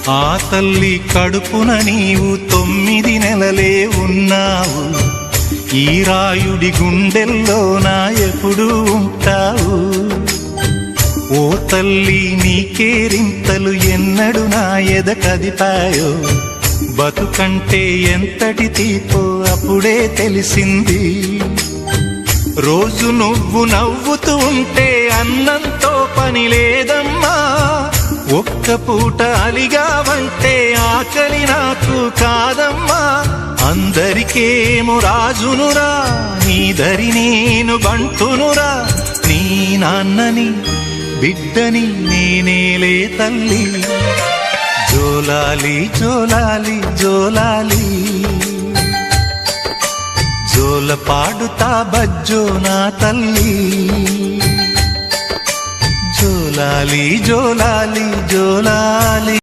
ఆ తల్లి కడుపున నీవు 9 నెలలే ఉన్నావు. ఈ రాయుడి గుండెల్లో నా ఎప్పుడు ఉంటావు. ఓ తల్లి నీ కేరింతలు ఎన్నడు నా ఎద కదిపాయో. బతుకంటే ఎంతటి తీపో అప్పుడే తెలిసింది. రోజు నువ్వు నవ్వుతూ ఉంటే అన్నంతో పని లేదమ్మా. ఒక్క పూట అలిగావంటే ఆకలి నాకు కాదమ్మా. అందరికేమో రాజునురా, నీ దరి నేను బంటునురా. నీ నాన్నని బిడ్డని నేనేలే తల్లి. జోలాలి జోలాలి జోలాలి, జోల పాడుతా బజ్జో నా తల్లి. జోలాలి జోలాలి జోలాలి.